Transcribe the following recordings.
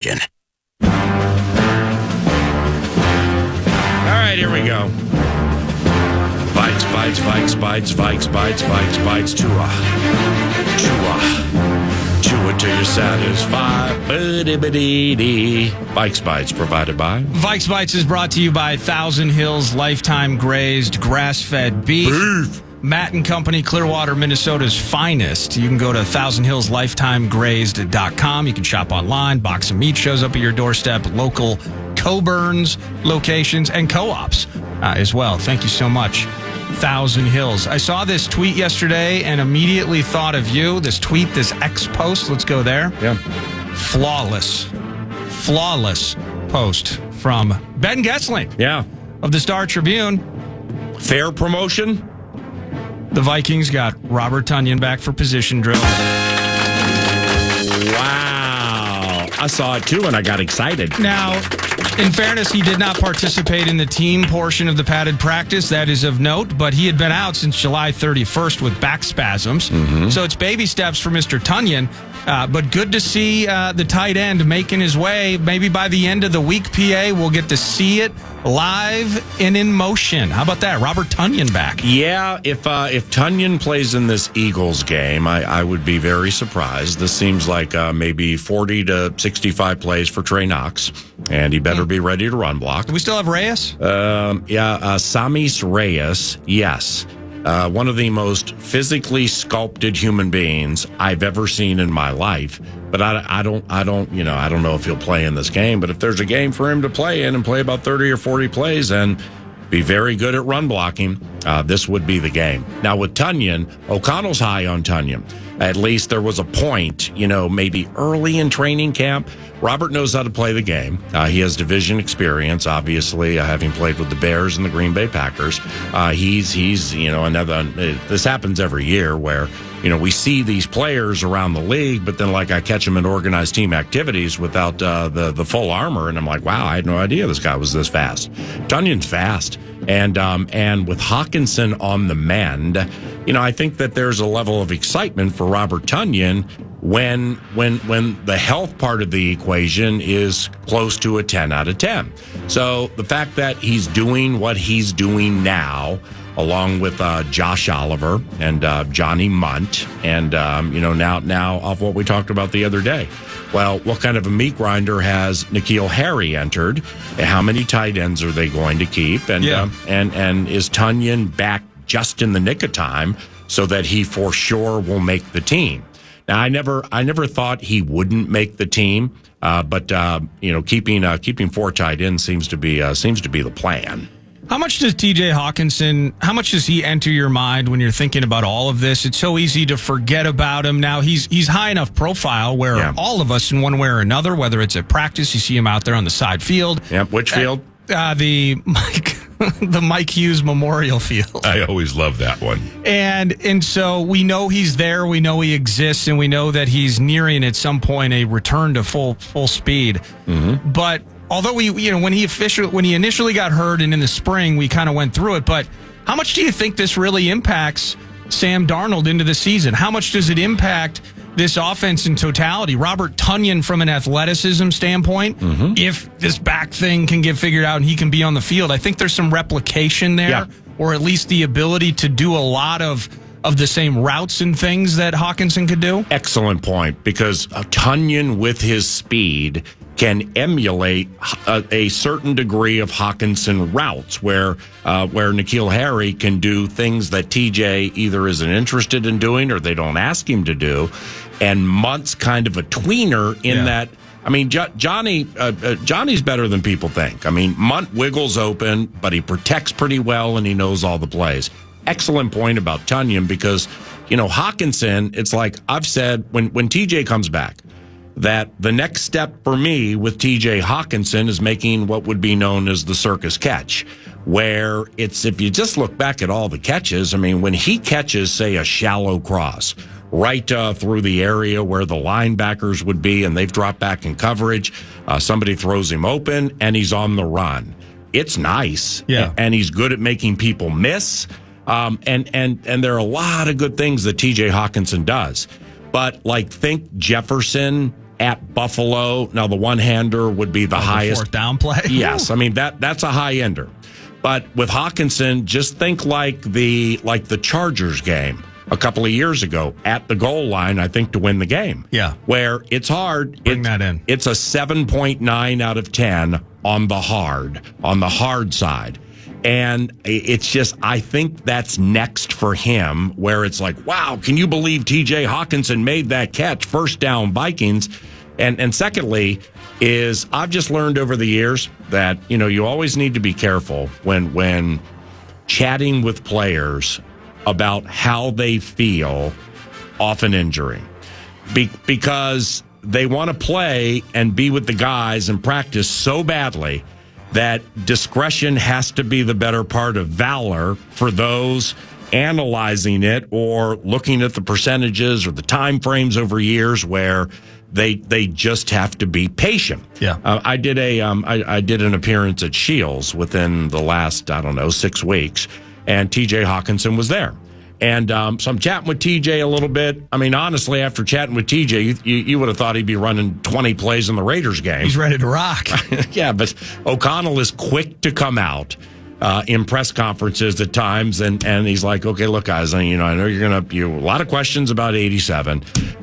All right, here we go. Vikes Bites, Vikes Bites, Vikes Bites, Vikes Bites, Tua till you're satisfied. Vikes Bites provided by Vikes Bites is brought to you by Thousand Hills Lifetime Grazed Grass-Fed Beef. Matt and Company, Clearwater, Minnesota's finest. You can go to thousandhillslifetimegrazed.com. You can shop online. Box of meat shows up at your doorstep. Local Coburns locations and co-ops as well. Thank you so much, Thousand Hills. I saw this tweet yesterday and immediately thought of you. This tweet, this X post. Let's go there. Yeah. Flawless post from Ben Gessling. Yeah. Of the Star Tribune. Fair promotion. The Vikings got Robert Tonyan back for position drills. Wow. I saw it too, and I got excited. Now, in fairness, he did not participate in the team portion of the padded practice. That is of note, but he had been out since July 31st with back spasms. Mm-hmm. So it's baby steps for Mr. Tonyan. But good to see the tight end making his way. Maybe by the end of the week, PA, we'll get to see it live and in motion. How about that? Robert Tonyan back. Yeah, if Tonyan plays in this Eagles game, I would be very surprised. This seems like maybe 40 to 65 plays for Trey Knox, and he better be ready to run block. Do we still have Reyes? Samis Reyes, yes. One of the most physically sculpted human beings I've ever seen in my life. But I don't know if he'll play in this game. But if there's a game for him to play in and play about 30 or 40 plays and be very good at run blocking, this would be the game. Now with Tonyan, O'Connell's high on Tonyan. At least there was a point, maybe early in training camp. Robert knows how to play the game. He has division experience, obviously, having played with the Bears and the Green Bay Packers. He's another. This happens every year where we see these players around the league, but then I catch them in organized team activities without the full armor, and I'm like, wow, I had no idea this guy was this fast. Tonyan's fast, and with Hawkinson on the mend, I think that there's a level of excitement for Robert Tonyan when the health part of the equation is close to a 10 out of 10. So the fact that he's doing what he's doing now, along with Josh Oliver and Johnny Munt, and now off what we talked about the other day. Well, what kind of a meat grinder has N'Keal Harry entered? How many tight ends are they going to keep? And is Tonyan back just in the nick of time so that he for sure will make the team? Now, I never thought he wouldn't make the team, but keeping four tight ends seems to be the plan. How much does TJ Hawkinson, how much does he enter your mind when you're thinking about all of this? It's so easy to forget about him. Now, he's high enough profile where all of us in one way or another, whether it's at practice, you see him out there on the side field. Yep, which field? The Mike Hughes Memorial Field. I always love that one. And so we know he's there, we know he exists, and we know that he's nearing at some point a return to full speed. Mm-hmm. But although when he initially got hurt and in the spring, we kind of went through it. But how much do you think this really impacts Sam Darnold into the season? How much does it impact this offense in totality? Robert Tonyan from an athleticism standpoint, if this back thing can get figured out and he can be on the field, I think there's some replication there, or at least the ability to do a lot of the same routes and things that Hawkinson could do. Excellent point, because Tonyan with his speed can emulate a certain degree of Hawkinson routes where N'Keal Harry can do things that TJ either isn't interested in doing or they don't ask him to do. And Munt's kind of a tweener in that. I mean, Johnny's better than people think. I mean, Munt wiggles open, but he protects pretty well and he knows all the plays. Excellent point about Tonyan, because, Hawkinson, it's like I've said when TJ comes back, that the next step for me with TJ Hawkinson is making what would be known as the circus catch, where it's, if you just look back at all the catches, I mean, when he catches, say, a shallow cross right through the area where the linebackers would be and they've dropped back in coverage, somebody throws him open and he's on the run. It's nice. Yeah. And he's good at making people miss. And there are a lot of good things that TJ Hawkinson does. But think Jefferson at Buffalo. Now, the one-hander would be the highest. Fourth down play? Yes. I mean, that's a high-ender. But with Hawkinson, just think like the Chargers game a couple of years ago at the goal line, I think, to win the game. Yeah. Where it's hard. Bring that in. It's a 7.9 out of 10 on the hard side. And it's just, I think that's next for him, where it's like, wow, can you believe TJ Hawkinson made that catch? First down, Vikings. And secondly, is I've just learned over the years that, you always need to be careful when chatting with players about how they feel off an injury. Because they want to play and be with the guys and practice so badly that discretion has to be the better part of valor for those analyzing it or looking at the percentages or the time frames over years where they just have to be patient. Yeah. I did an appearance at Shields within the last, 6 weeks, and TJ Hawkinson was there. And so I'm chatting with TJ a little bit. I mean, honestly, after chatting with TJ, you would have thought he'd be running 20 plays in the Raiders game. He's ready to rock. Yeah, but O'Connell is quick to come out in press conferences at times, and he's like, okay, look, guys, I know you a lot of questions about 87.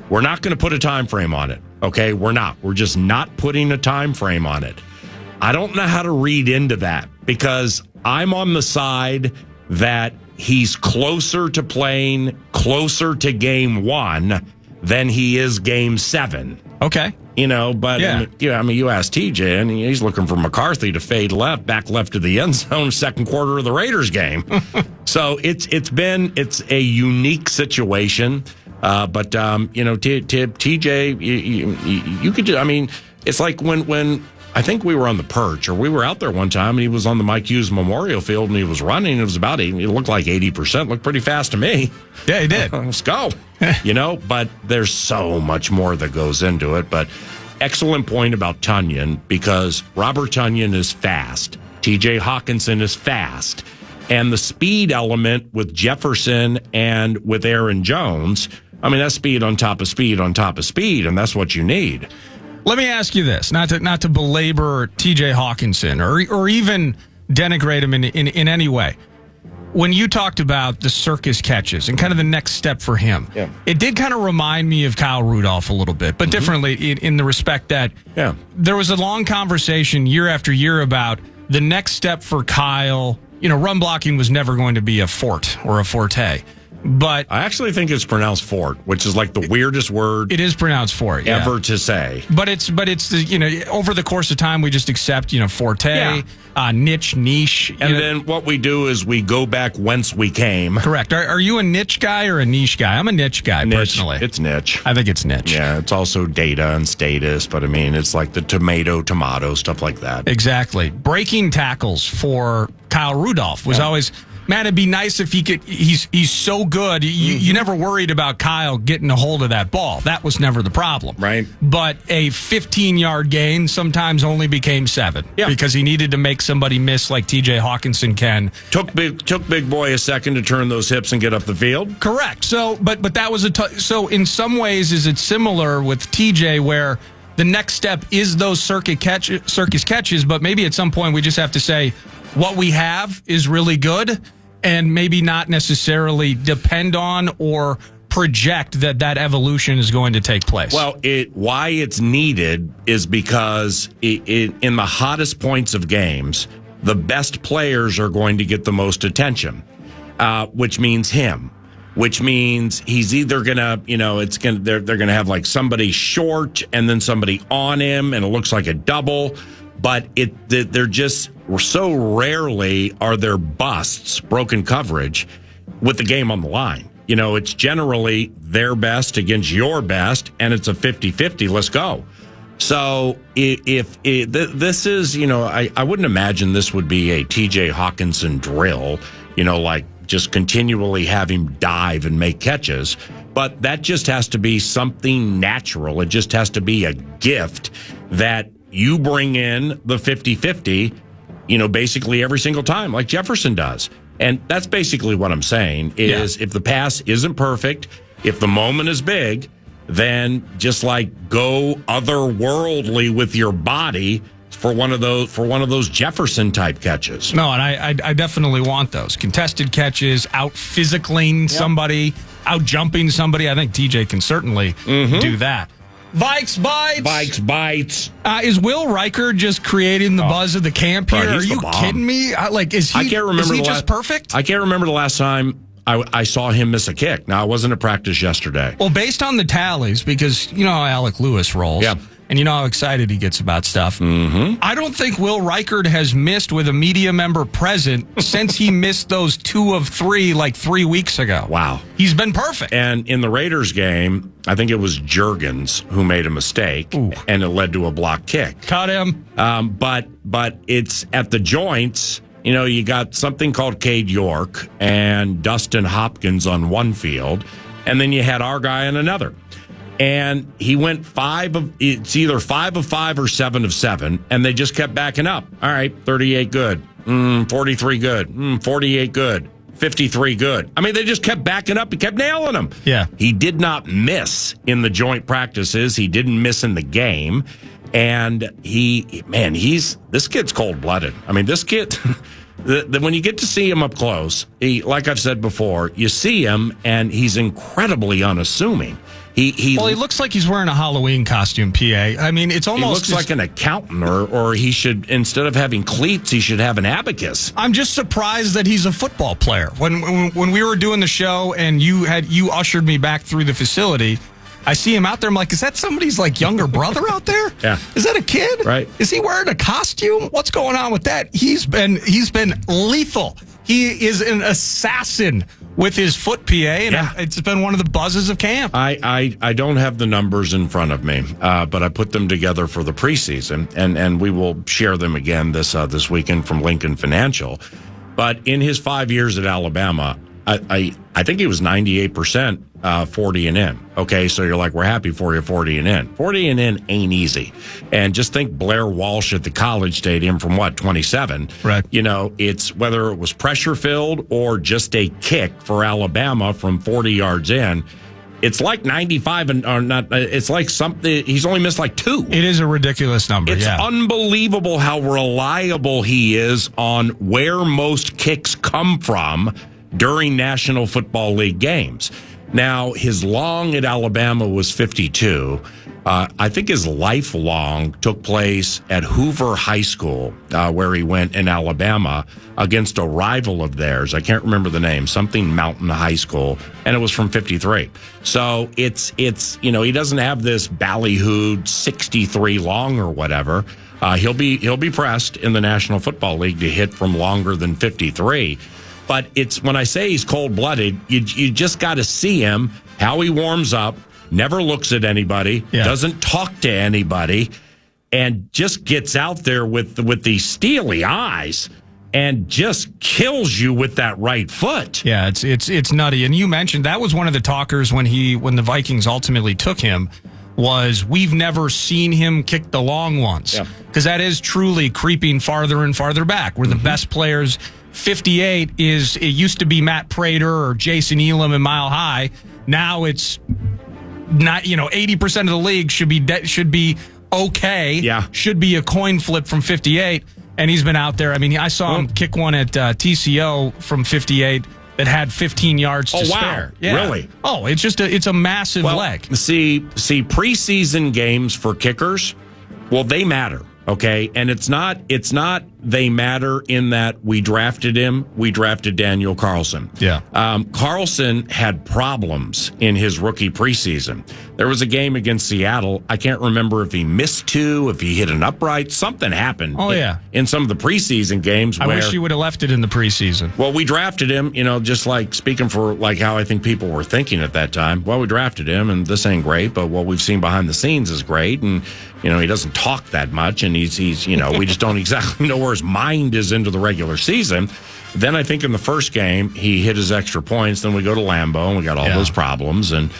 We're not going to put a time frame on it, okay? We're not. We're just not putting a time frame on it. I don't know how to read into that because I'm on the side that he's closer to playing closer to game 1 than he is game 7. Okay. But yeah. You ask TJ, and he's looking for McCarthy to fade back left to the end zone, second quarter of the Raiders game. So it's a unique situation. But TJ, you could do. I mean, it's like when I think we were on the perch, or we were out there one time, and he was on the Mike Hughes Memorial Field, and he was running. It was about 80. It looked like 80%. Looked pretty fast to me. Yeah, he did. Let's go. But there's so much more that goes into it. But excellent point about Tonyan, because Robert Tonyan is fast. TJ Hawkinson is fast. And the speed element with Jefferson and with Aaron Jones, I mean, that's speed on top of speed on top of speed, and that's what you need. Let me ask you this, not to belabor TJ Hawkinson or even denigrate him in any way. When you talked about the circus catches and kind of the next step for him, yeah. It did kind of remind me of Kyle Rudolph a little bit, but differently in the respect that there was a long conversation year after year about the next step for Kyle. Run blocking was never going to be a fort or a forte. But I actually think it's pronounced fort, which is like the weirdest word. It is pronounced fort, ever to say. But it's over the course of time we just accept forte, niche, and then what we do is we go back whence we came. Correct. Are you a niche guy or a niche guy? I'm a niche guy personally. It's niche. I think it's niche. Yeah, it's also data and status, but I mean it's like the tomato stuff like that. Exactly. Breaking tackles for Kyle Rudolph was always. Man, it'd be nice if he could. He's so good. You never worried about Kyle getting a hold of that ball. That was never the problem. Right. But a 15-yard gain sometimes only became 7 because he needed to make somebody miss like TJ Hawkinson can. Took big boy a second to turn those hips and get up the field. Correct. So, but that was so in some ways, is it similar with TJ where the next step is those circus catches, but maybe at some point we just have to say what we have is really good. And maybe not necessarily depend on or project that evolution is going to take place. Well, why it's needed is because in the hottest points of games, the best players are going to get the most attention, which means him. Which means he's either gonna, they're gonna have like somebody short and then somebody on him, and it looks like a double. But they're just so rarely are there busts, broken coverage with the game on the line. It's generally their best against your best, and it's a 50-50. Let's go. So if this is, I wouldn't imagine this would be a TJ Hawkinson drill, like just continually have him dive and make catches. But that just has to be something natural. It just has to be a gift that you bring in the 50-50, basically every single time, like Jefferson does. And that's basically what I'm saying is if the pass isn't perfect, if the moment is big, then just like go otherworldly with your body for one of those Jefferson type catches. No, and I definitely want those contested catches, out physicaling somebody, out jumping somebody. I think TJ can certainly do that. Vikes Bites. Vikes Bites. Is Will Riker just creating the buzz of the camp here? Are you kidding me? Is he? I can't remember. Is he just perfect? I can't remember the last time I saw him miss a kick. Now, I wasn't at practice yesterday. Well, based on the tallies, because you know how Alec Lewis rolls. Yeah. And you know how excited he gets about stuff. I don't think Will Reichard has missed with a media member present since he missed those 2 of 3 like 3 weeks ago. Wow. He's been perfect. And in the Raiders game, I think it was Juergens who made a mistake, and it led to a block kick. Cut him. But it's at the joints. You know, you got something called Cade York and Dustin Hopkins on one field, and then you had our guy on another. And he went it's either 5 of 5 or 7 of 7, and they just kept backing up. All right, 38 good, 43 good, 48 good, 53 good. I mean, they just kept backing up. He kept nailing them. Yeah. He did not miss in the joint practices. He didn't miss in the game. And this kid's cold-blooded. I mean, this kid, when you get to see him up close, like I've said before, you see him, and he's incredibly unassuming. He looks like he's wearing a Halloween costume, PA. I mean, it's almost... He looks like an accountant, or he should, instead of having cleats, he should have an abacus. I'm just surprised that he's a football player. When we were doing the show and you ushered me back through the facility, I see him out there. I'm like, is that somebody's like younger brother out there? Yeah. Is that a kid? Right. Is he wearing a costume? What's going on with that? He's been lethal. He is an assassin with his foot, PA, and it's been one of the buzzes of camp. I don't have the numbers in front of me, but I put them together for the preseason, and we will share them again this weekend from Lincoln Financial. But in his 5 years at Alabama, I think he was 98% 40 and in. Okay, so you're like, we're happy for you, 40 and in. 40 and in ain't easy. And just think Blair Walsh at the College Stadium from 27? Right. You know, it's whether it was pressure filled or just a kick for Alabama from 40 yards in. It's like 95 or not. It's like something. He's only missed like 2. It is a ridiculous number. It's unbelievable how reliable he is on where most kicks come from during National Football League games. Now, his long at Alabama was 52. I think his lifelong took place at Hoover High School, where he went in Alabama against a rival of theirs. I can't remember the name, something Mountain High School, and it was from 53. So it's he doesn't have this ballyhooed 63 long or whatever. He'll be pressed in the National Football League to hit from longer than 53. But it's when I say he's cold-blooded, you just got to see him, how he warms up, never looks at anybody, doesn't talk to anybody, and just gets out there with these steely eyes and just kills you with that right foot. Yeah, it's nutty. And you mentioned that was one of the talkers when the Vikings ultimately took him. Was we've never seen him kick the long ones, because that is truly creeping farther and farther back. Where the best players, 58 it used to be Matt Prater or Jason Elam in Mile High. Now it's not. 80% of the league should be okay. Yeah, should be a coin flip from 58, and he's been out there. I mean, I saw him kick one at TCO from 58. That had 15 yards to spare. Yeah. Really? Oh, it's a massive leg. See, preseason games for kickers, well, they matter. Okay, and it's not they matter in that we drafted Daniel Carlson. Yeah. Carlson had problems in his rookie preseason. There was a game against Seattle. I can't remember if he missed 2, if he hit an upright. Something happened. In some of the preseason games. I wish you would have left it in the preseason. Well, we drafted him, just like speaking for like how I think people were thinking at that time. Well, we drafted him, and this ain't great, but what we've seen behind the scenes is great, and he doesn't talk that much, and he's we just don't exactly know where his mind is into the regular season. Then I think in the first game he hit his extra points. Then we go to Lambeau, and we got all those problems, and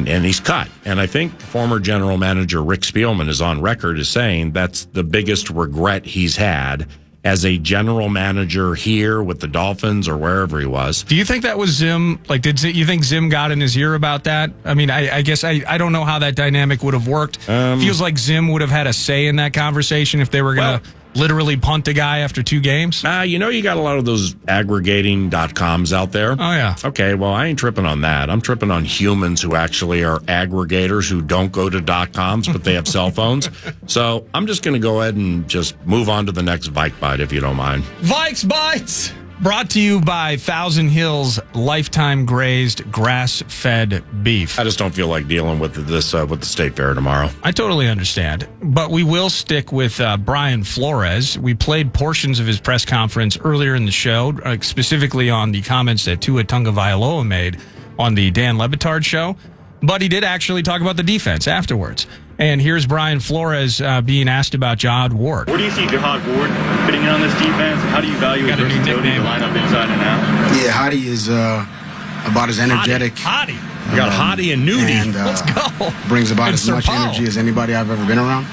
he's cut. And I think former general manager Rick Spielman is on record as saying that's the biggest regret he's had as a general manager here with the Dolphins or wherever he was. Do you think that was Zim? Like, you think Zim got in his ear about that? I mean, I guess I don't know how that dynamic would have worked. Feels like Zim would have had a say in that conversation if they were going to literally punt a guy after 2 games. You got a lot of those aggregating.coms out there. Oh, yeah. Okay, well, I ain't tripping on that. I'm tripping on humans who actually are aggregators who don't go to .coms, but they have cell phones. So I'm just going to go ahead and just move on to the next Vike Bite, if you don't mind. Vikes Bites! Brought to you by Thousand Hills Lifetime Grazed Grass-Fed Beef. I just don't feel like dealing with this with the State Fair tomorrow. I totally understand, but we will stick with Brian Flores. We played portions of his press conference earlier in the show, specifically on the comments that Tua Tagovailoa made on the Dan Le Batard show, but he did actually talk about the defense afterwards. And here's Brian Flores being asked about Jihad Ward. Where do you see Jihad Ward fitting in on this defense? How do you value his versatility to line up inside and out? Yeah, Hottie is about as energetic. Hottie. We got Hottie and Nudie. And, let's go. Brings about And as Sir much Paul. energy as anybody I've ever been around.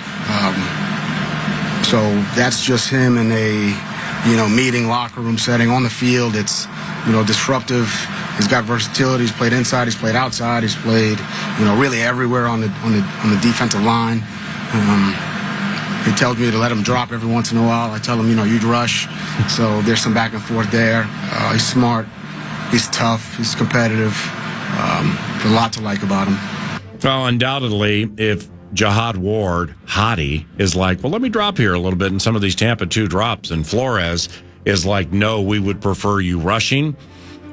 So that's just him in a meeting, locker room setting. On the field, it's disruptive. He's got versatility. He's played inside. He's played outside. He's played really everywhere on the defensive line. He tells me to let him drop every once in a while. I tell him you'd rush. So there's some back and forth there. He's smart. He's tough. He's competitive. A lot to like about him. Well, undoubtedly, if Jihad Ward, Hottie, is like, well, let me drop here a little bit in some of these Tampa 2 drops, and Flores is like, no, we would prefer you rushing.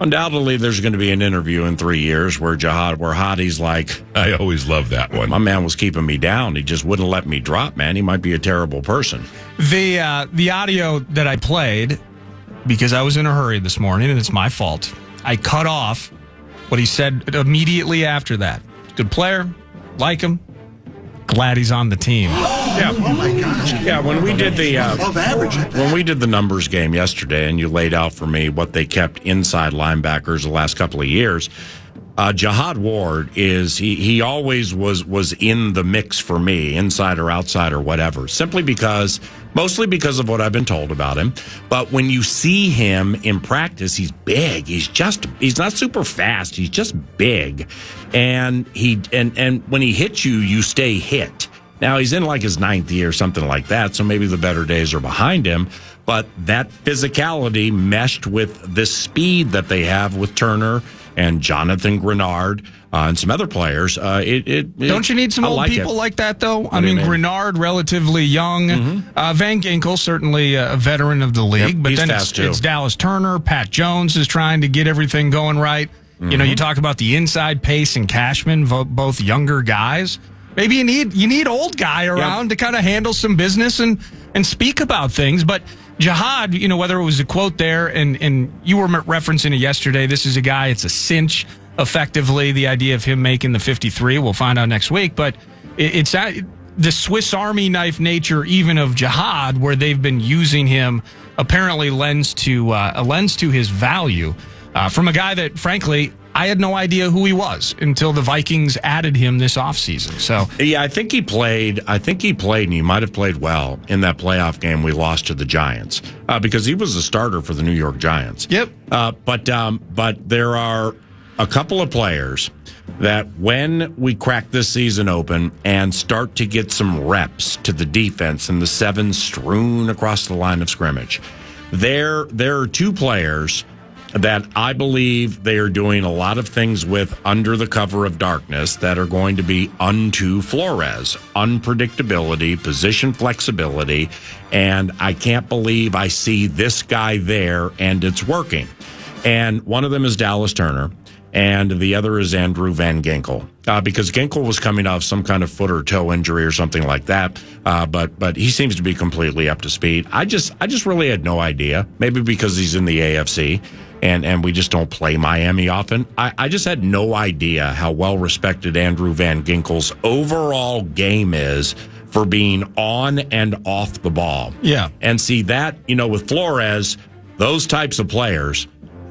Undoubtedly, there's going to be an interview in 3 years where Hottie's like, I always loved that one. My man was keeping me down. He just wouldn't let me drop, man. He might be a terrible person. The audio that I played, because I was in a hurry this morning, and it's my fault, I cut off what he said immediately after that. Good player, like him, glad he's on the team. Yeah. Oh my gosh. Yeah, when we did the above average. when we did the numbers game yesterday, and you laid out for me what they kept inside linebackers the last couple of years, Jihad Ward is he always was in the mix for me, inside or outside or whatever, mostly because of what I've been told about him. But when you see him in practice, he's big. He's not super fast. He's just big, and when he hits you, you stay hit. Now, he's in like his 9th year, something like that, so maybe the better days are behind him. But that physicality meshed with the speed that they have with Turner and Jonathan Grenard and some other players. Don't you need some old people like that, though? I mean, Grenard, relatively young. Mm-hmm. Van Ginkel, certainly a veteran of the league. Yep, but then it's Dallas Turner. Pat Jones is trying to get everything going right. Mm-hmm. You talk about the inside pace and Cashman, both younger guys. Maybe you need old guy around to kind of handle some business and speak about things. But Jihad, whether it was a quote there, and you were referencing it yesterday, this is a guy, it's a cinch, effectively, the idea of him making the 53. We'll find out next week. But it's the Swiss Army knife nature even of Jihad, where they've been using him, apparently lends to his value from a guy that, frankly, I had no idea who he was until the Vikings added him this offseason. So yeah, I think he played, and he might have played well in that playoff game we lost to the Giants because he was a starter for the New York Giants. Yep. But there are a couple of players that when we crack this season open and start to get some reps to the defense and the 7 strewn across the line of scrimmage, there are 2 players that I believe they are doing a lot of things with under the cover of darkness that are going to be unto Flores. Unpredictability, position flexibility, and I can't believe I see this guy there and it's working. And one of them is Dallas Turner, and the other is Andrew Van Ginkel. Because Ginkel was coming off some kind of foot or toe injury or something like that, but he seems to be completely up to speed. I just really had no idea. Maybe because he's in the AFC. And we just don't play Miami often. I just had no idea how well-respected Andrew Van Ginkel's overall game is for being on and off the ball. Yeah. And see that, with Flores, those types of players,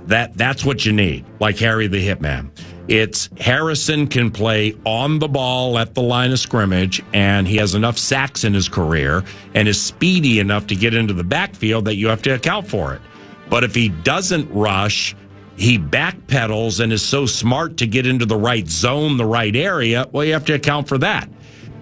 that's what you need, like Harry the Hitman. It's Harrison can play on the ball at the line of scrimmage, and he has enough sacks in his career and is speedy enough to get into the backfield that you have to account for it. But if he doesn't rush, he backpedals and is so smart to get into the right zone, the right area, well, you have to account for that.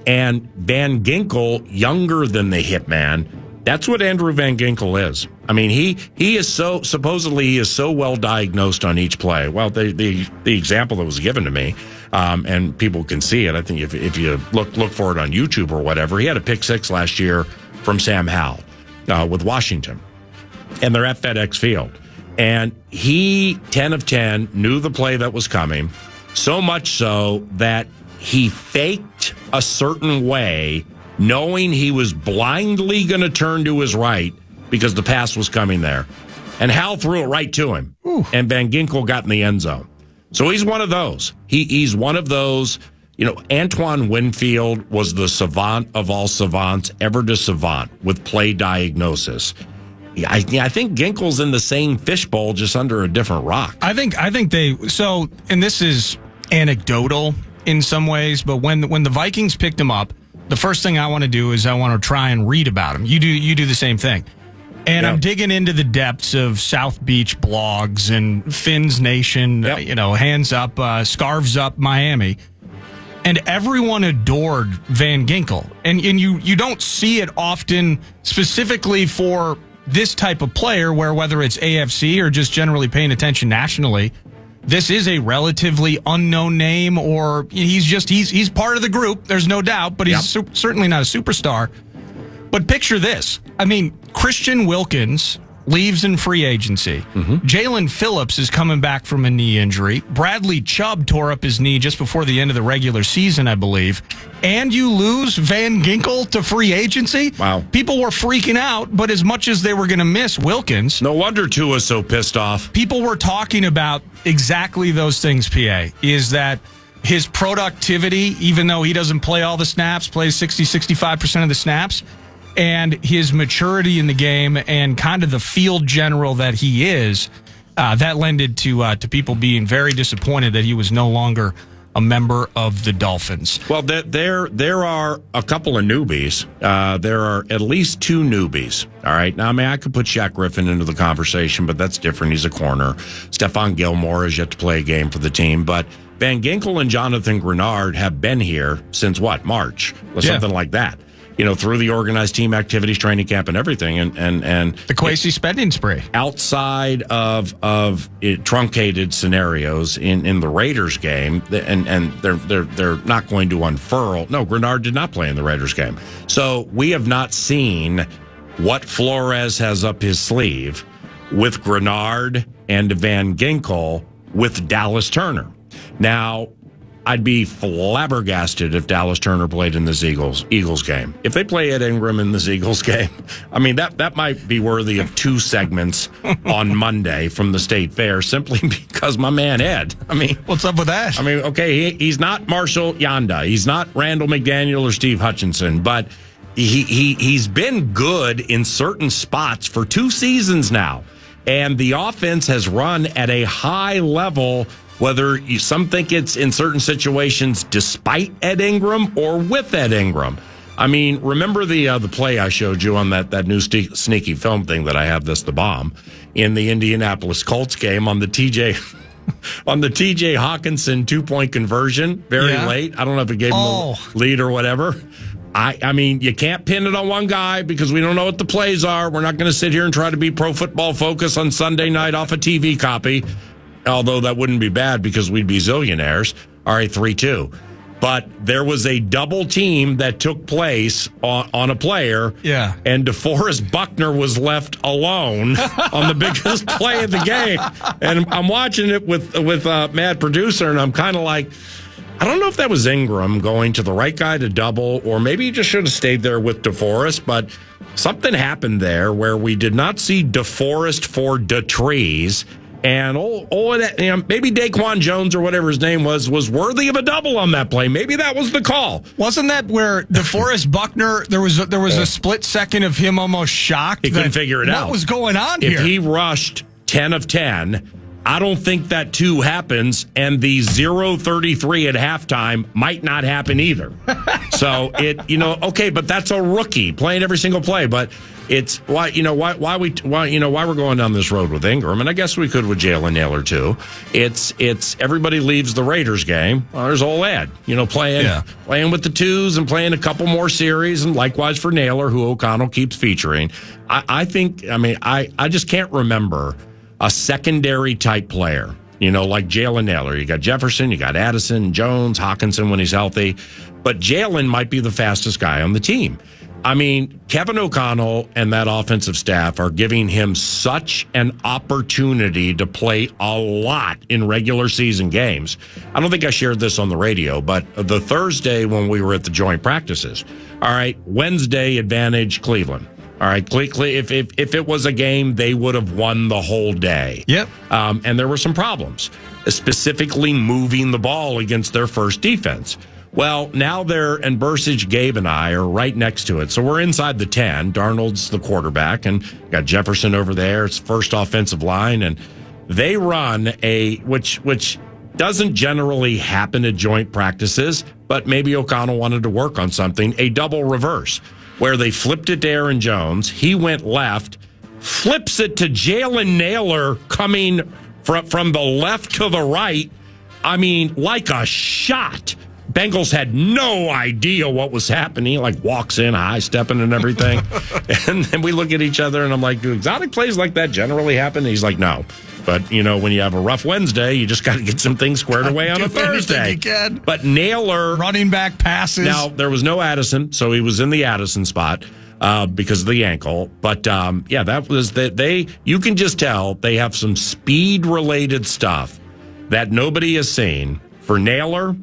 And Van Ginkel, younger than the Hitman, that's what Andrew Van Ginkel is. I mean, he is supposedly he is so well diagnosed on each play. Well, the example that was given to me, and people can see it. I think if you look for it on YouTube or whatever, he had a pick six last year from Sam Howell with Washington, and they're at FedEx Field, and he 10 of 10 knew the play that was coming, so much so that he faked a certain way, knowing he was blindly going to turn to his right because the pass was coming there. And Hal threw it right to him. Ooh. And Van Ginkel got in the end zone. So he's one of those. He's one of those. You know, Antoine Winfield was the savant of all savants, ever to savant with play diagnosis. I think Ginkel's in the same fishbowl, just under a different rock. I think so, and this is anecdotal in some ways, but when the Vikings picked him up, the first thing I want to do is I want to try and read about him. You do the same thing. And I'm digging into the depths of South Beach blogs and Finn's Nation, Hands Up, Scarves Up Miami. And everyone adored Van Ginkel. And you don't see it often specifically for this type of player where whether it's AFC or just generally paying attention nationally, this is a relatively unknown name, or he's part of the group. There's no doubt, but he's certainly not a superstar. But picture this. I mean, Christian Wilkins leaves in free agency. Mm-hmm. Jalen Phillips is coming back from a knee injury. Bradley Chubb tore up his knee just before the end of the regular season, I believe. And you lose Van Ginkel to free agency? Wow. People were freaking out, but as much as they were going to miss Wilkins. No wonder Tua's so pissed off. People were talking about exactly those things, PA, is that his productivity, even though he doesn't play all the snaps, plays 60-65% of the snaps, and his maturity in the game and kind of the field general that he is, that lended to people being very disappointed that he was no longer a member of the Dolphins. Well, there are a couple of newbies. There are at least two newbies. All right. Now, I mean, I could put Shaq Griffin into the conversation, but that's different. He's a corner. Stephon Gilmore has yet to play a game for the team, but Van Ginkel and Jonathan Grenard have been here since March or something like that. You know, through the organized team activities, training camp, and everything, and the Kwesi spending spree. Outside of truncated scenarios in the Raiders game, and they're not going to unfurl. No, Grenard did not play in the Raiders game, so we have not seen what Flores has up his sleeve with Grenard and Van Ginkel with Dallas Turner. Now, I'd be flabbergasted if Dallas Turner played in this Eagles game. If they play Ed Ingram in this Eagles game, I mean, that might be worthy of two segments on Monday from the State Fair, simply because my man Ed. I mean, what's up with that? I mean, okay, he's not Marshall Yanda. He's not Randall McDaniel or Steve Hutchinson, but he's been good in certain spots for 2 seasons now. And the offense has run at a high level, whether some think it's in certain situations despite Ed Ingram or with Ed Ingram. I mean, remember the play I showed you on that new sneaky film thing that I have, the bomb, in the Indianapolis Colts game on the TJ Hawkinson 2-point conversion very late. I don't know if it gave him the lead or whatever. I mean, you can't pin it on one guy because we don't know what the plays are. We're not going to sit here and try to be Pro Football Focus on Sunday night off a TV copy. Although that wouldn't be bad because we'd be zillionaires. All right, 3-2. But there was a double team that took place on a player. Yeah. And DeForest Buckner was left alone on the biggest play of the game. And I'm watching it with Mad Producer, and I'm kind of like, I don't know if that was Ingram going to the right guy to double, or maybe he just should have stayed there with DeForest, but something happened there where we did not see DeForest for DeTrees. And maybe Daquan Jones or whatever his name was worthy of a double on that play. Maybe that was the call. Wasn't that where DeForest Buckner, there was a split second of him almost shocked? He couldn't figure it out. What was going on here? If he rushed 10 of 10, I don't think that too happens, and the 0-33 at halftime might not happen either. So okay, but that's a rookie playing every single play. But it's why we're going down this road with Ingram, and I guess we could with Jalen Nailor too. It's everybody leaves the Raiders game. Well, there's old Ed, playing with the twos and playing a couple more series, and likewise for Nailor, who O'Connell keeps featuring. I just can't remember a secondary type player, like Jalen Nailor. You got Jefferson, you got Addison, Jones, Hawkinson when he's healthy, but Jalen might be the fastest guy on the team. I mean, Kevin O'Connell and that offensive staff are giving him such an opportunity to play a lot in regular season games. I don't think I shared this on the radio, but the Thursday when we were at the joint practices, all right, Wednesday advantage Cleveland. All right, if it was a game, they would have won the whole day. Yep. And there were some problems, specifically moving the ball against their first defense. Well, now and Bursage, Gabe, and I are right next to it. So we're inside the 10. Darnold's the quarterback, and got Jefferson over there. It's first offensive line, and they run which doesn't generally happen at joint practices, but maybe O'Connell wanted to work on something, a double reverse, where they flipped it to Aaron Jones. He went left, flips it to Jalen Nailor coming from the left to the right. I mean, like a shot. Bengals had no idea what was happening. He walks in, high-stepping and everything. And then we look at each other, and I'm like, do exotic plays like that generally happen? And he's like, no. But, when you have a rough Wednesday, you just got to get some things squared away on a Thursday. You can. But Nailor... running back passes. Now, there was no Addison, so he was in the Addison spot because of the ankle. But, that was... You can just tell they have some speed-related stuff that nobody has seen for Nailor,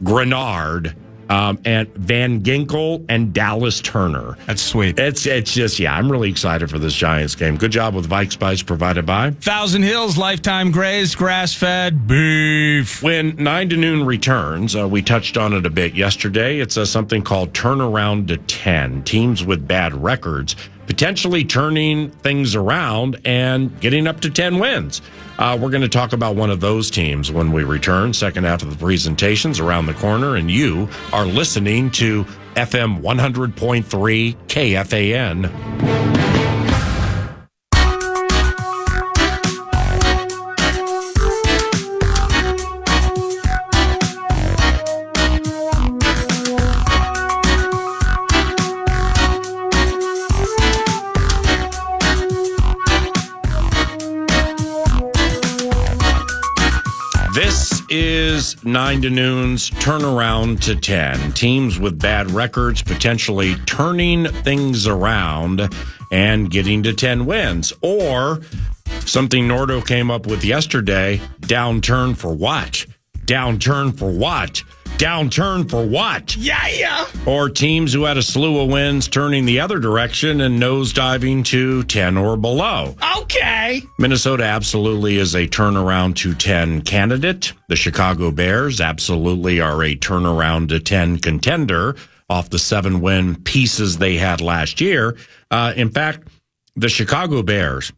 Grenard, and Van Ginkel and Dallas Turner. That's sweet. It's just, I'm really excited for this Giants game. Good job with Vikes Bites provided by Thousand Hills Lifetime Grazed Grass-Fed Beef. When 9 to noon returns, we touched on it a bit yesterday. It's something called Turnaround to 10. Teams with bad records potentially turning things around and getting up to 10 wins. We're going to talk about one of those teams when we return. Second half of the presentation's around the corner, and you are listening to FM 100.3 KFAN. This is 9 to noon's turnaround to 10. Teams with bad records potentially turning things around and getting to 10 wins. Or something Nordo came up with yesterday, downturn for what? Downturn for what? Downturn for what? Yeah. Or teams who had a slew of wins turning the other direction and nosediving to 10 or below. Okay. Minnesota absolutely is a turnaround to 10 candidate. The Chicago Bears absolutely are a turnaround to 10 contender off the 7-win pieces they had last year. In fact, the Chicago Bears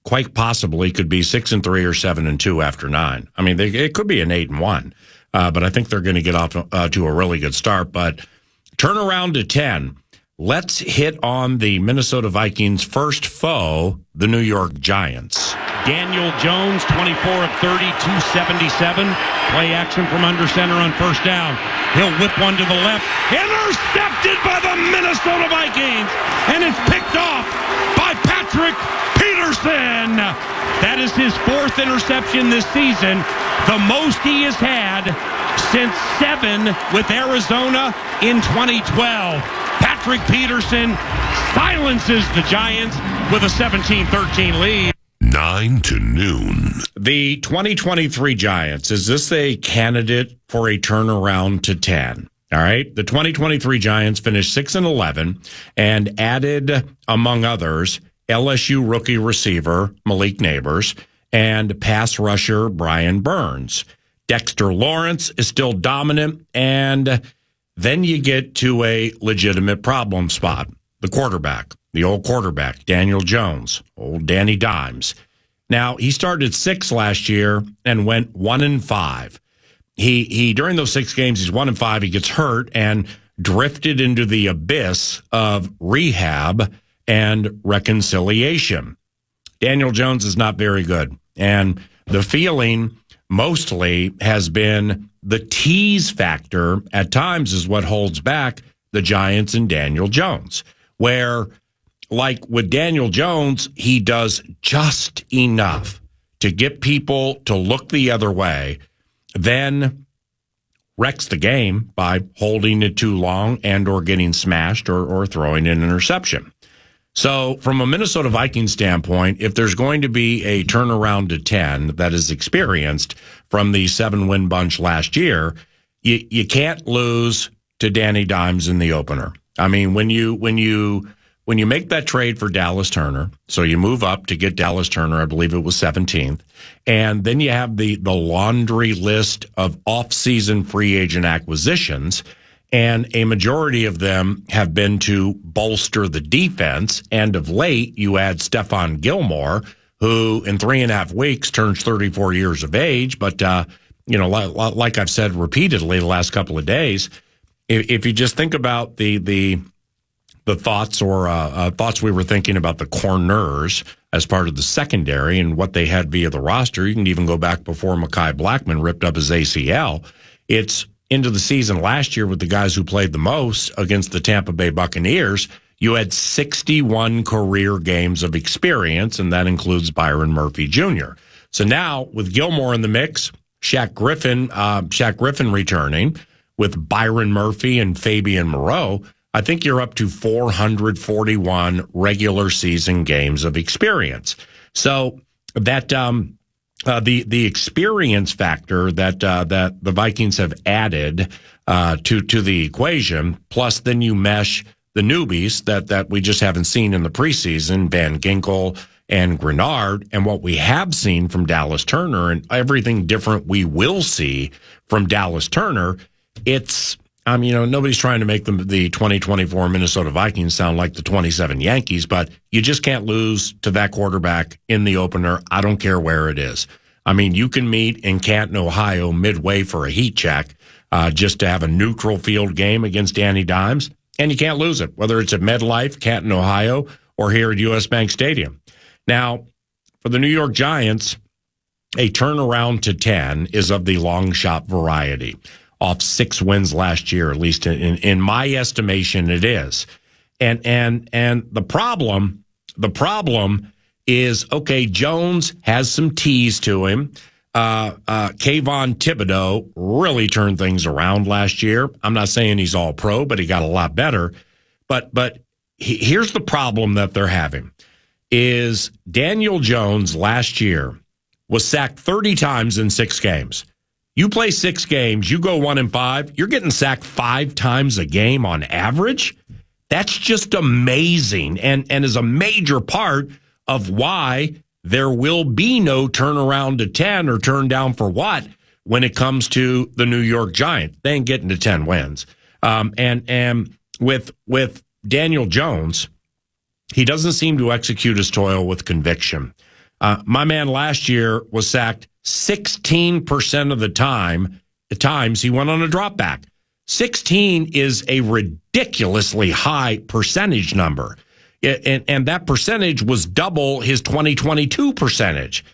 quite possibly could be 6-3 or 7-2 after 9. I mean, it could be an 8-1. But I think they're going to get off to a really good start. But turn around to 10. Let's hit on the Minnesota Vikings' first foe, the New York Giants. Daniel Jones, 24 of 30, 277. Play action from under center on first down. He'll whip one to the left. Intercepted by the Minnesota Vikings. And it's picked off by Patrick Peterson. That is his 4th interception this season. The most he has had since 7 with Arizona in 2012. Patrick Peterson silences the Giants with a 17-13 lead. 9 to noon. The 2023 Giants, is this a candidate for a turnaround to 10? All right. The 2023 Giants finished 6-11 and added, among others, LSU rookie receiver Malik Neighbors and pass rusher Brian Burns. Dexter Lawrence is still dominant, and then you get to a legitimate problem spot. The quarterback, the old quarterback, Daniel Jones, old Danny Dimes. Now, he started 6 last year and went 1-5. He during those 6 games, he's 1-5. He gets hurt and drifted into the abyss of rehab and reconciliation. Daniel Jones is not very good. And the feeling mostly has been the tease factor at times is what holds back the Giants and Daniel Jones, where, like with Daniel Jones, he does just enough to get people to look the other way, then wrecks the game by holding it too long and or getting smashed or throwing an interception. So from a Minnesota Vikings standpoint, if there's going to be a turnaround to 10 that is experienced from the 7-win bunch last year, you can't lose to Danny Dimes in the opener. I mean, when you make that trade for Dallas Turner, so you move up to get Dallas Turner, I believe it was 17th, and then you have the laundry list of off-season free agent acquisitions, and a majority of them have been to bolster the defense. And of late, you add Stephon Gilmore, who in 3.5 weeks turns 34 years of age. But, like I've said repeatedly the last couple of days, if you just think about the thoughts or thoughts we were thinking about the corners as part of the secondary and what they had via the roster, you can even go back before Mekhi Blackmon ripped up his ACL. It's into the season last year with the guys who played the most against the Tampa Bay Buccaneers, you had 61 career games of experience, and that includes Byron Murphy Jr. So now with Gilmore in the mix, Shaq Griffin returning with Byron Murphy and Fabian Moreau, I think you're up to 441 regular season games of experience. So that the experience factor that the Vikings have added to the equation, plus then you mesh the newbies that we just haven't seen in the preseason, Van Ginkel and Grenard, and what we have seen from Dallas Turner and everything different we will see from Dallas Turner. It's nobody's trying to make the 2024 Minnesota Vikings sound like the 27 Yankees, but you just can't lose to that quarterback in the opener. I don't care where it is. I mean, you can meet in Canton, Ohio midway for a heat check just to have a neutral field game against Danny Dimes, and you can't lose it, whether it's at MetLife, Canton, Ohio, or here at US Bank Stadium. Now, for the New York Giants, a turnaround to 10 is of the long shot variety. Off 6 wins last year, at least in my estimation, it is. And the problem is, okay, Jones has some tease to him. Kayvon Thibodeau really turned things around last year. I'm not saying he's all pro, but he got a lot better. But here's the problem that they're having is Daniel Jones last year was sacked 30 times in 6 games. You play 6 games, you go 1-5, you're getting sacked 5 times a game on average. That's just amazing and is a major part of why there will be no turnaround to 10 or turn down for what when it comes to the New York Giants. They ain't getting to 10 wins. And with Daniel Jones, he doesn't seem to execute his toil with conviction. My man last year was sacked 16% of the times he went on a drop back. 16 is a ridiculously high percentage number. And that percentage was double his 2022 percentage.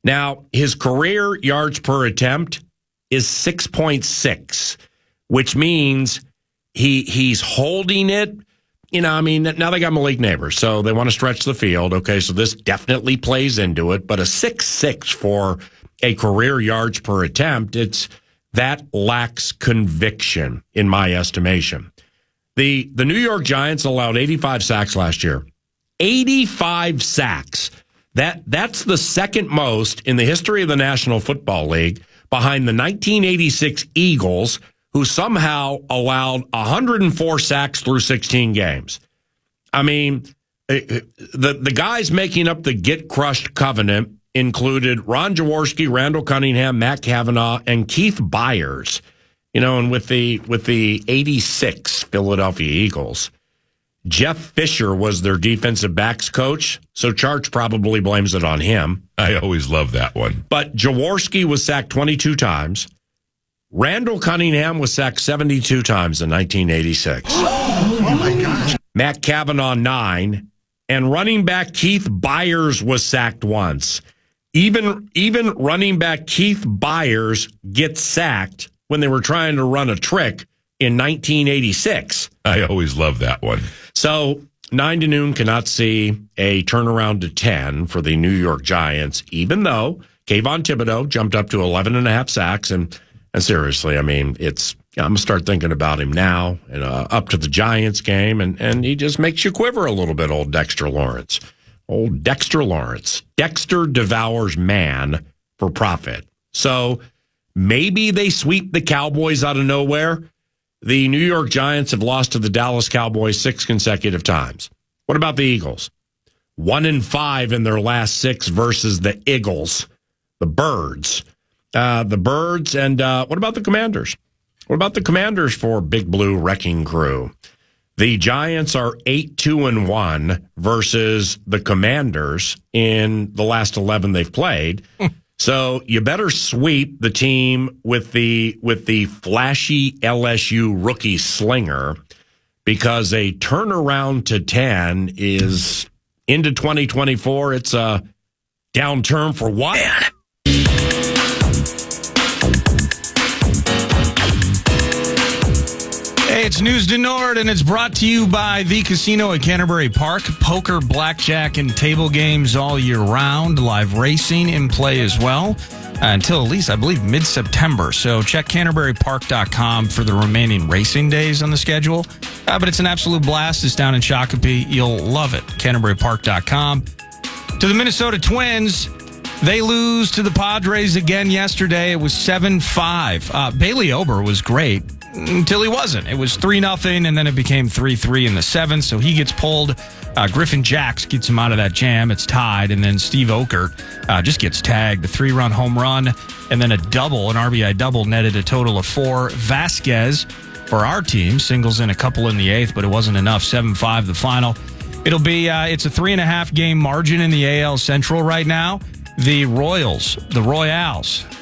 Now, his career yards per attempt is 6.6, which means he's holding it. Now they got Malik Neighbors, so they want to stretch the field. Okay, so this definitely plays into it. But a 6.6 for a career yards per attempt, that lacks conviction, in my estimation. The New York Giants allowed 85 sacks last year. 85 sacks. That's the second most in the history of the National Football League, behind the 1986 Eagles, who somehow allowed 104 sacks through 16 games. I mean, the guys making up the Get Crushed covenant included Ron Jaworski, Randall Cunningham, Matt Cavanaugh, and Keith Byers. And with the 86 Philadelphia Eagles, Jeff Fisher was their defensive backs coach, so Charch probably blames it on him. I always love that one. But Jaworski was sacked 22 times. Randall Cunningham was sacked 72 times in 1986. Oh my gosh. Matt Cavanaugh, 9. And running back Keith Byers was sacked once. Even running back Keith Byers gets sacked when they were trying to run a trick in 1986. I always love that one. So 9 to noon cannot see a turnaround to 10 for the New York Giants, even though Kayvon Thibodeau jumped up to 11 and a half sacks. And seriously, I mean, I'm going to start thinking about him now and up to the Giants game. And he just makes you quiver a little bit, old Dexter Lawrence. Old Dexter Lawrence. Dexter devours man for profit. So maybe they sweep the Cowboys out of nowhere. The New York Giants have lost to the Dallas Cowboys 6 consecutive times. What about the Eagles? 1-5 in their last 6 versus the Eagles, the Birds. And what about the Commanders? What about the Commanders for Big Blue Wrecking Crew? The Giants are 8-2-1 versus the Commanders in the last 11 they've played. So you better sweep the team with the flashy LSU rookie slinger, because a turnaround to 10 is into 2024. It's a downturn for what? Hey, it's News to Nord, and it's brought to you by the Casino at Canterbury Park. Poker, blackjack, and table games all year round. Live racing in play as well until at least, I believe, mid-September. So check CanterburyPark.com for the remaining racing days on the schedule. But it's an absolute blast. It's down in Shakopee. You'll love it. CanterburyPark.com. To the Minnesota Twins, they lose to the Padres again yesterday. It was 7-5. Bailey Ober was great until he wasn't. It was 3-0, and then it became 3-3 in the 7th, so he gets pulled. Griffin Jacks gets him out of that jam. It's tied, and then Steve Okert just gets tagged. A 3-run home run, and then a double, an RBI double, netted a total of 4. Vasquez, for our team, singles in a couple in the 8th, but it wasn't enough. 7-5 the final. It'll be, it's a 3.5 game margin in the AL Central right now. The Royals,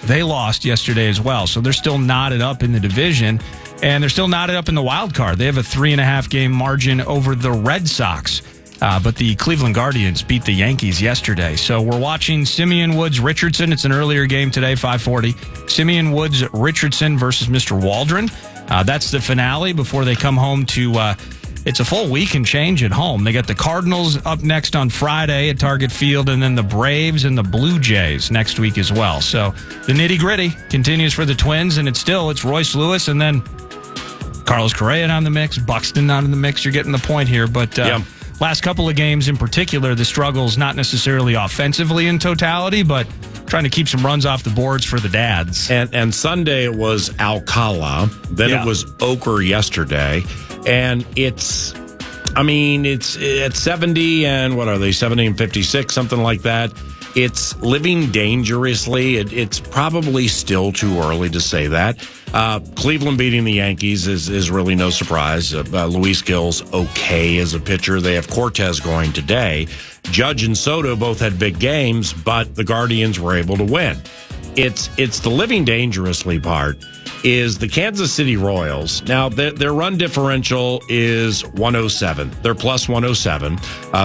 they lost yesterday as well, so they're still knotted up in the division, and they're still knotted up in the wild card. They have a 3.5 game margin over the Red Sox, but the Cleveland Guardians beat the Yankees yesterday. So we're watching Simeon Woods-Richardson. It's an earlier game today, 5:40. Simeon Woods-Richardson versus Mr. Waldron. That's the finale before they come home to... It's a full week and change at home. They got the Cardinals up next on Friday at Target Field, and then the Braves and the Blue Jays next week as well. So the nitty-gritty continues for the Twins, and it's Royce Lewis, and then Carlos Correa on the mix, Buxton not in the mix. You're getting the point here. But last couple of games in particular, the struggles not necessarily offensively in totality, but trying to keep some runs off the boards for the dads. And Sunday it was Alcala. Then it was Oker yesterday. And it's at 70 and what are they, 70 and 56, something like that. It's living dangerously. It's probably still too early to say that. Cleveland beating the Yankees is really no surprise. Luis Gil's okay as a pitcher. They have Cortez going today. Judge and Soto both had big games, but the Guardians were able to win. It's the living dangerously part is the Kansas City Royals. Now, their run differential is 107. They're plus 107.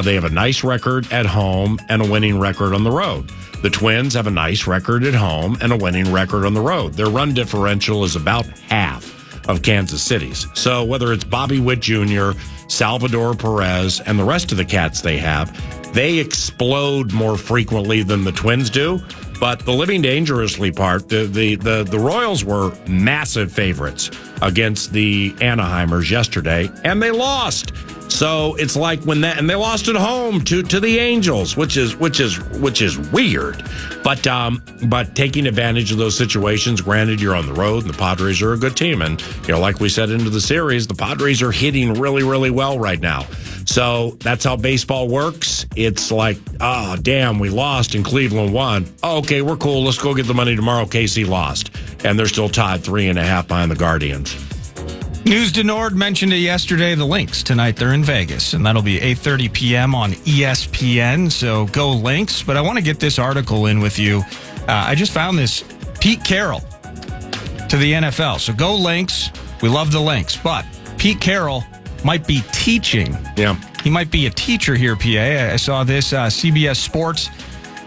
They have a nice record at home and a winning record on the road. The Twins have a nice record at home and a winning record on the road. Their run differential is about half of Kansas City's. So whether it's Bobby Witt Jr., Salvador Perez, and the rest of the cats they have, they explode more frequently than the Twins do. But the living dangerously part, the Royals were massive favorites against the Anaheimers yesterday, and they lost. So it's like and they lost at home to the Angels, which is weird. But taking advantage of those situations, granted you're on the road, and the Padres are a good team, and like we said into the series, the Padres are hitting really, really well right now. So that's how baseball works. It's like, oh, damn, we lost and Cleveland won. Oh, okay, we're cool. Let's go get the money tomorrow. KC lost. And they're still tied 3.5 behind the Guardians. News to Nord mentioned it yesterday. The Lynx tonight, they're in Vegas, and that'll be 8:30 p.m. on ESPN. So go Lynx. But I want to get this article in with you. I just found this. Pete Carroll to the NFL. So go Lynx. We love the Lynx. But Pete Carroll might be teaching. Yeah. He might be a teacher here, PA. I saw this CBS Sports.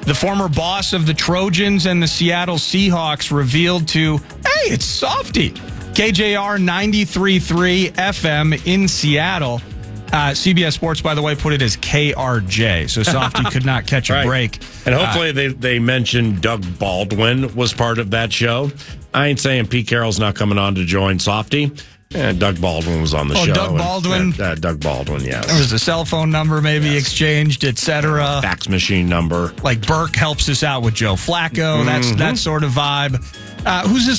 The former boss of the Trojans and the Seattle Seahawks revealed to, hey, it's Softy. KJR 93.3 FM in Seattle. CBS Sports, by the way, put it as KRJ. So Softy could not catch a break. And hopefully they mentioned Doug Baldwin was part of that show. I ain't saying Pete Carroll's not coming on to join Softy. Doug Baldwin was on the show. Doug Baldwin? Doug Baldwin, yes. There was a cell phone number maybe exchanged, etc. Fax machine number. Like Burke helps us out with Joe Flacco. That's that sort of vibe.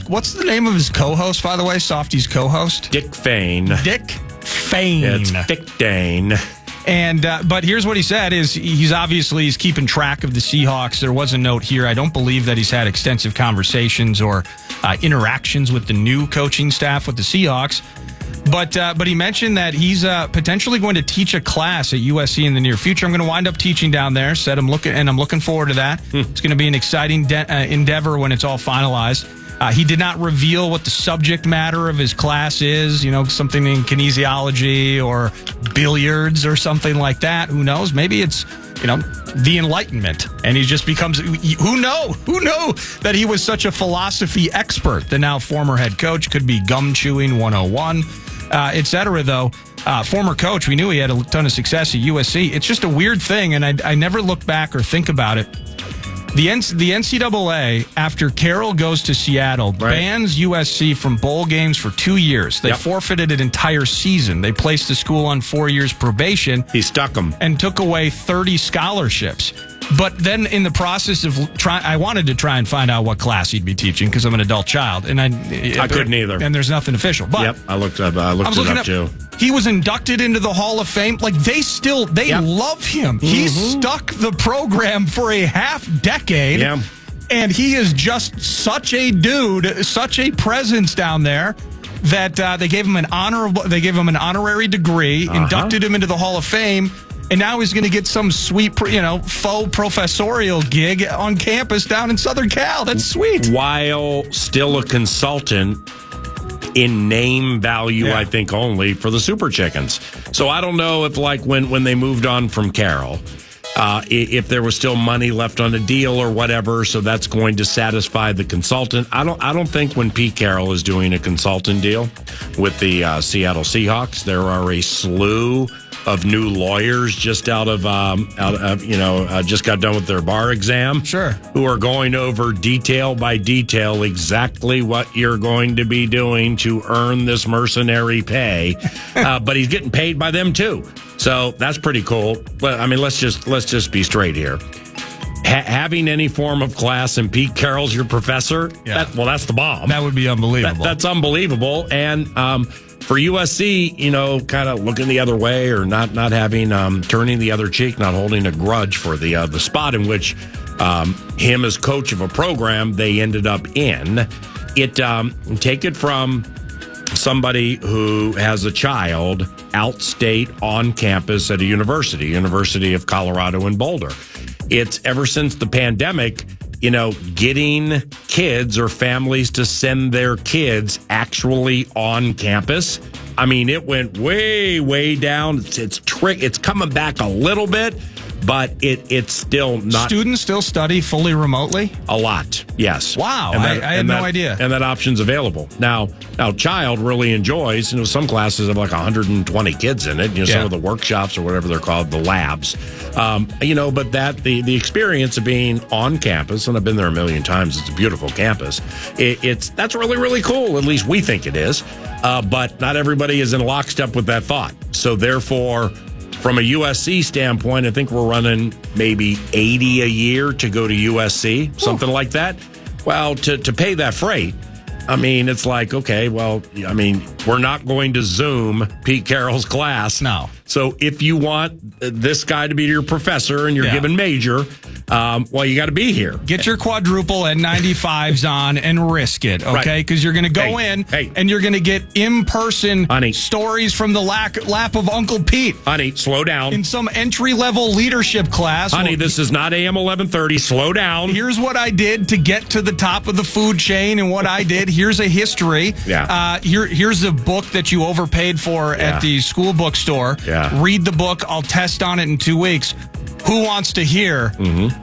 What's the name of his co-host, by the way? Softy's co-host? Dick Fane. Dick Fane. It's Dick Dane. And but here's what he said: is he's keeping track of the Seahawks. There was a note here. I don't believe that he's had extensive conversations or interactions with the new coaching staff with the Seahawks. But he mentioned that he's potentially going to teach a class at USC in the near future. I'm going to wind up teaching down there. I'm looking forward to that. It's going to be an exciting endeavor when it's all finalized. He did not reveal what the subject matter of his class is, something in kinesiology or billiards or something like that. Who knows? Maybe it's, the Enlightenment. And he just becomes, who knew that he was such a philosophy expert? The now former head coach could be gum chewing 101, etc. Though. Former coach, we knew he had a ton of success at USC. It's just a weird thing, and I never look back or think about it. The NCAA, after Carroll goes to Seattle, bans USC from bowl games for 2 years. They forfeited an entire season. They placed the school on 4 years probation. He stuck them. And took away 30 scholarships. But then in the process of I wanted to try and find out what class he'd be teaching because I'm an adult child. And I couldn't either. And there's nothing official. But I looked it up too. He was inducted into the Hall of Fame. Like they love him. He stuck the program for a half decade. Yeah. And he is just such a dude, such a presence down there that they gave him an honorary degree, inducted him into the Hall of Fame. And now he's going to get some sweet, faux professorial gig on campus down in Southern Cal. That's sweet. While still a consultant in name value, I think only for the Super Chickens. So I don't know if when they moved on from Carroll, if there was still money left on a deal or whatever. So that's going to satisfy the consultant. I don't think when Pete Carroll is doing a consultant deal with the Seattle Seahawks, there are a slew of new lawyers just just got done with their bar exam. Sure. Who are going over detail by detail exactly what you're going to be doing to earn this mercenary pay. But he's getting paid by them too. So that's pretty cool. But I mean, let's just be straight here. Having any form of class and Pete Carroll's your professor, that's the bomb. That would be unbelievable. That's unbelievable. And for USC, kind of looking the other way or not having, turning the other cheek, not holding a grudge for the spot in which him as coach of a program they ended up in. Take it from somebody who has a child outstate on campus at a University of Colorado in Boulder. It's ever since the pandemic, getting kids or families to send their kids actually on campus. I mean, it went way, way down. It's coming back a little bit, but it's still not. Students still study fully remotely? A lot, yes. Wow, I had no idea. And that option's available. Now, Child really enjoys, some classes have like 120 kids in it, some of the workshops or whatever they're called, the labs. But the experience of being on campus, and I've been there a million times, it's a beautiful campus. That's really, really cool. At least we think it is. But not everybody is in lockstep with that thought. So therefore, from a USC standpoint, I think we're running maybe $80 a year to go to USC, something like that. Well, to pay that freight, I mean, it's like, okay, well, I mean, we're not going to Zoom Pete Carroll's class. No. So if you want this guy to be your professor and you're given major, Well, you got to be here. Get your quadruple N95s on and risk it, okay? Because you're going to go in and you're going to get in-person stories from the lap of Uncle Pete. Honey, slow down. In some entry-level leadership class. Honey, this is not AM 1130. Slow down. Here's what I did to get to the top of the food chain and what I did. Here's a history. Yeah. Here's a book that you overpaid for at the school bookstore. Yeah. Read the book. I'll test on it in 2 weeks. Who wants to hear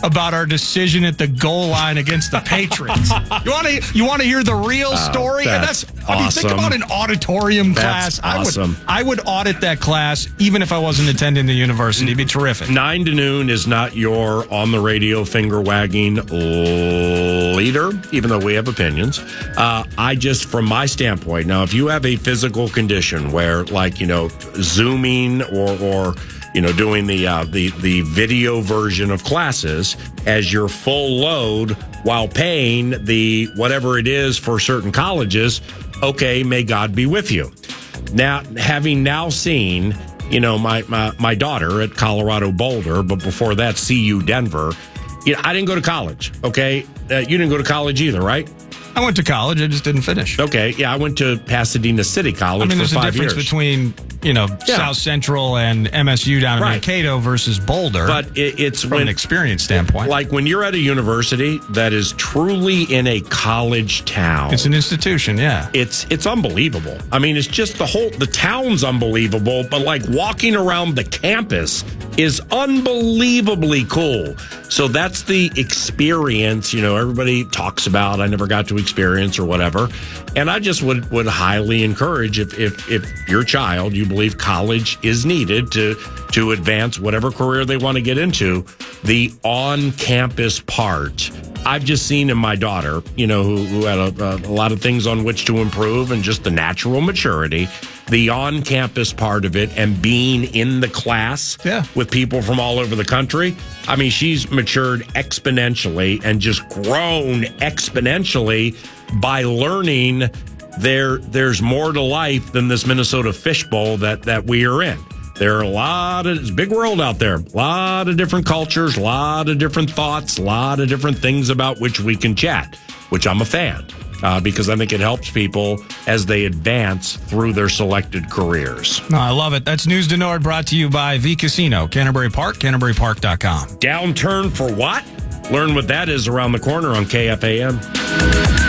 about our decision at the goal line against the Patriots? You want to hear the real story? That's I mean, awesome. think about an auditorium class. That's awesome. I would audit that class even if I wasn't attending the university. It'd be terrific. 9 to noon is not your on the radio finger wagging leader, even though we have opinions. I just, from my standpoint, now if you have a physical condition where, like, Zooming or doing the video version of classes as your full load while paying the whatever it is for certain colleges, okay, may God be with you. Now, having now seen, my daughter at Colorado Boulder, but before that, CU Denver, I didn't go to college, okay? You didn't go to college either, right? I went to college. I just didn't finish. Okay, yeah, I went to Pasadena City College for 5 years. There's a difference between, South Central and MSU down in Mankato versus Boulder. But it's from an experience standpoint. Like when you're at a university that is truly in a college town. It's an institution, yeah. It's unbelievable. I mean, it's just the town's unbelievable, but like walking around the campus is unbelievably cool. So that's the experience, everybody talks about. I never got to experience or whatever. And I just would highly encourage if your child, you believe college is needed to advance whatever career they want to get into, the on-campus part. I've just seen in my daughter, who had a lot of things on which to improve and just the natural maturity, the on-campus part of it and being in the class with people from all over the country. I mean, she's matured exponentially and just grown exponentially by learning there's more to life than this Minnesota fishbowl that we are in. There are it's a big world out there. A lot of different cultures, a lot of different thoughts, a lot of different things about which we can chat, which I'm a fan because I think it helps people as they advance through their selected careers. No, I love it. That's News to Nord, brought to you by V Casino, Canterbury Park, CanterburyPark.com. Downturn for what? Learn what that is around the corner on KFAN.